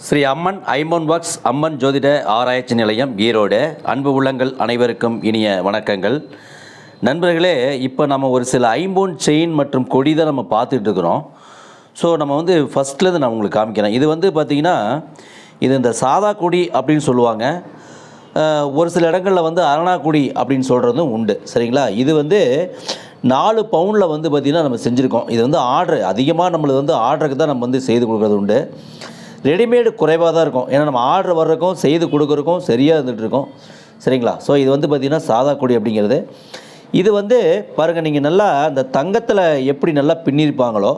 ஸ்ரீ அம்மன் ஐம்பொன் ஒர்க்ஸ் அம்மன் ஜோதிட ஆராய்ச்சி நிலையம் ஈரோடு. அன்பு உள்ளங்கள் அனைவருக்கும் இனிய வணக்கங்கள். நண்பர்களே, இப்போ நம்ம ஒரு சில ஐம்பொன் செயின் மற்றும் கொடி தான் நம்ம பார்த்துட்டு இருக்கிறோம். ஸோ நம்ம ஃபஸ்ட்லேருந்து நான் உங்களுக்கு காமிக்கிறேன். இது பார்த்திங்கன்னா இது இந்த சாதா கொடி அப்படின்னு சொல்லுவாங்க. ஒரு சில இடங்களில் அரணா கொடி அப்படின்னு சொல்கிறதும் உண்டு. சரிங்களா? இது 4 பவுனில் பார்த்திங்கன்னா நம்ம செஞ்சுருக்கோம். இது ஆர்டர் அதிகமாக நம்மளுக்கு ஆர்டருக்கு தான் நம்ம செய்து கொடுக்குறது உண்டு. ரெடிமேடு குறைவாக தான் இருக்கும். ஏன்னா நம்ம ஆர்டர் வர்றதுக்கும் செய்து கொடுக்குறக்கும் சரியாக இருந்துகிட்ருக்கோம். சரிங்களா? ஸோ இது பார்த்திங்கன்னா சாதா கொடி அப்படிங்கிறது. இது பாருங்கள், நீங்கள் நல்லா அந்த தங்கத்தில் எப்படி நல்லா பின்னிருப்பாங்களோ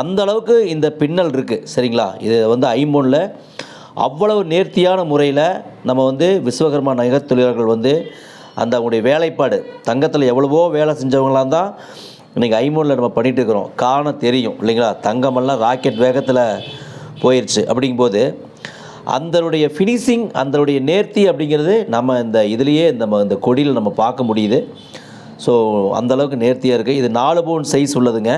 அந்த அளவுக்கு இந்த பின்னல் இருக்குது. சரிங்களா? இது ஐம்பொனில் அவ்வளவு நேர்த்தியான முறையில் நம்ம விஸ்வகர்மா நகை தொழிலாளர்கள் அந்த அவங்களுடைய வேலைப்பாடு தங்கத்தில் எவ்வளவோ வேலை செஞ்சவங்களாம் தான் இன்றைக்கி ஐம்பொனில் நம்ம பண்ணிகிட்டு இருக்கிறோம். காரணம் தெரியும் இல்லைங்களா? தங்கமெல்லாம் ராக்கெட் வேகத்தில் போயிடுச்சு. அப்படிங்கும்போது அதனுடைய ஃபினிஷிங், அதனுடைய நேர்த்தி அப்படிங்கிறது நம்ம இந்த இதுலேயே இந்த கொடியில் நம்ம பார்க்க முடியுது. ஸோ அந்தளவுக்கு நேர்த்தியாக இருக்குது. இது 4 பவுன் சைஸ் உள்ளதுங்க.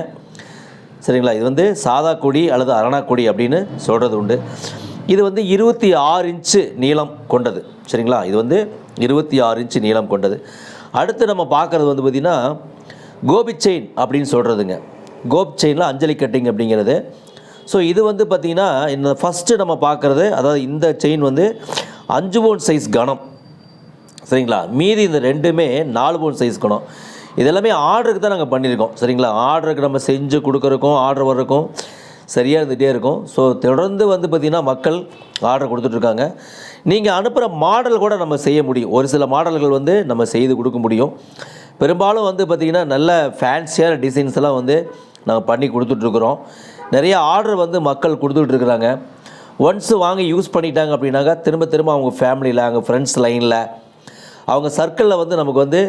சரிங்களா? இது சாதா கொடி அல்லது அரணா கொடி அப்படின்னு சொல்கிறது உண்டு. இது 26 இன்ச்சு நீளம் கொண்டது. சரிங்களா? இது 26 இன்ச்சு நீளம் கொண்டது. அடுத்து நம்ம பார்க்குறது பார்த்திங்கன்னா கோபி செயின் அப்படின்னு சொல்கிறதுங்க. கோப் செயினில் அஞ்சலி கட்டிங் அப்படிங்கிறது. ஸோ இது பார்த்திங்கன்னா இந்த ஃபஸ்ட்டு நம்ம பார்க்குறது, அதாவது இந்த செயின் 5 பவுன் சைஸ் கனம். சரிங்களா? மீதி இந்த ரெண்டுமே 4 பவுன் சைஸ் கனம். இதெல்லாமே ஆர்டருக்கு தான் நாங்கள் பண்ணியிருக்கோம். சரிங்களா? ஆர்டருக்கு நம்ம செஞ்சு கொடுக்குறக்கும் ஆர்டர் வர்றக்கும் சரியாக இருந்துகிட்டே இருக்கும். ஸோ தொடர்ந்து பார்த்திங்கன்னா மக்கள் ஆர்டர் கொடுத்துட்ருக்காங்க. நீங்கள் அனுப்புகிற மாடல் கூட நம்ம செய்ய முடியும். ஒரு சில மாடல்கள் நம்ம செய்து கொடுக்க முடியும். பெரும்பாலும் பார்த்திங்கன்னா நல்ல ஃபேன்சியான டிசைன்ஸ் எல்லாம் நாங்கள் பண்ணி கொடுத்துட்ருக்குறோம். நிறைய ஆர்டர் மக்கள் கொடுத்துட்ருக்குறாங்க. ஒன்ஸு வாங்கி யூஸ் பண்ணிட்டாங்க அப்படின்னாக்கா திரும்ப திரும்ப அவங்க ஃபேமிலியில், அவங்க ஃப்ரெண்ட்ஸ் லைனில், அவங்க சர்க்கிளில் நமக்கு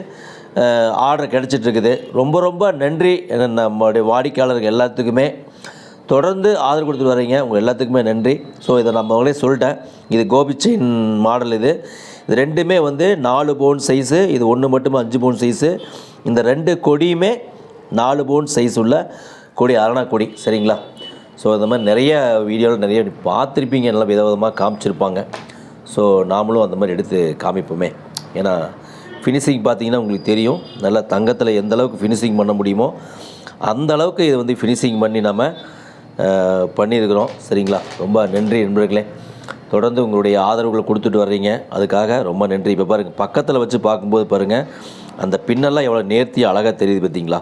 ஆர்டர் கிடச்சிட்ருக்குது. ரொம்ப ரொம்ப நன்றி நம்மளுடைய வாடிக்கையாளர்கள் எல்லாத்துக்குமே. தொடர்ந்து ஆதரவு கொடுத்துட்டு வரீங்க. உங்கள் எல்லாத்துக்குமே நன்றி. ஸோ இதை நம்மளே சொல்லிட்டேன். இது கோபி செயின் மாடல். இது ரெண்டுமே 4 பவுன் சைஸு. இது ஒன்று மட்டுமே 5 பவுன் சைஸு. இந்த 2 கொடியுமே 4 பவுன் சைஸ் உள்ள கொடி, அரணா கொடி. சரிங்களா? ஸோ இந்த மாதிரி நிறைய வீடியோவில் நிறைய பார்த்துருப்பீங்க. நல்லா விதவிதமாக காமிச்சிருப்பாங்க. ஸோ நாமளும் அந்த மாதிரி எடுத்து காமிப்போமே. ஏன்னா ஃபினிஷிங் பார்த்திங்கன்னா உங்களுக்கு தெரியும். நல்லா தங்கத்தில் எந்த அளவுக்கு ஃபினிஷிங் பண்ண முடியுமோ அந்த அளவுக்கு இது ஃபினிஷிங் பண்ணி நம்ம பண்ணியிருக்கிறோம். சரிங்களா? ரொம்ப நன்றி நண்பர்களே. தொடர்ந்து உங்களுடைய ஆதரவுகளை கொடுத்துட்டு வர்றீங்க. அதுக்காக ரொம்ப நன்றி. இப்போ பாருங்கள், பக்கத்தில் வச்சு பார்க்கும்போது பாருங்கள் அந்த பின்னெல்லாம் எவ்வளோ நேர்த்தி அழகாக தெரியுது பார்த்தீங்களா?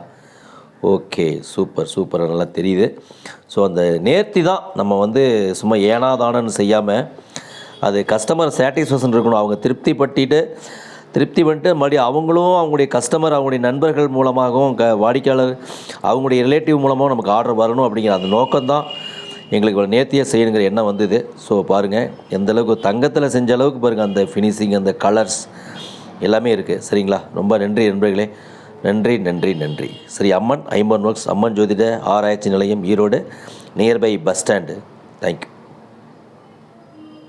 ஓகே, சூப்பர் சூப்பர், நல்லா தெரியுது. ஸோ அந்த நேர்த்தி தான் நம்ம சும்மா ஏனாதானன்னு செய்யாமல் அது கஸ்டமர் சாட்டிஸ்ஃபேக்ஷன் இருக்கணும். அவங்க திருப்தி பண்ணிட்டு மறுபடியும் அவங்களும் அவங்களுடைய கஸ்டமர், அவங்களுடைய நண்பர்கள் மூலமாகவும் வாடிக்கையாளர் அவங்களுடைய ரிலேட்டிவ் மூலமாகவும் நமக்கு ஆர்டர் வரணும் அப்படிங்கிற அந்த நோக்கம்தான் எங்களுக்கு இவ்வளோ நேர்த்தியாக செய்யணுங்கிற எண்ணம் வந்தது. ஸோ பாருங்கள், எந்தளவுக்கு தங்கத்தில் செஞ்ச அளவுக்கு பாருங்கள் அந்த ஃபினிஷிங், அந்த கலர்ஸ் எல்லாமே இருக்குது. சரிங்களா? ரொம்ப நன்றி நண்பர்களே. நன்றி நன்றி நன்றி. ஸ்ரீ அம்மன் ஐம்பொன் ஒர்க்ஸ் அம்மன் ஜோதிட ஆராய்ச்சி நிலையம் Erode, nearby bus stand. Thank you.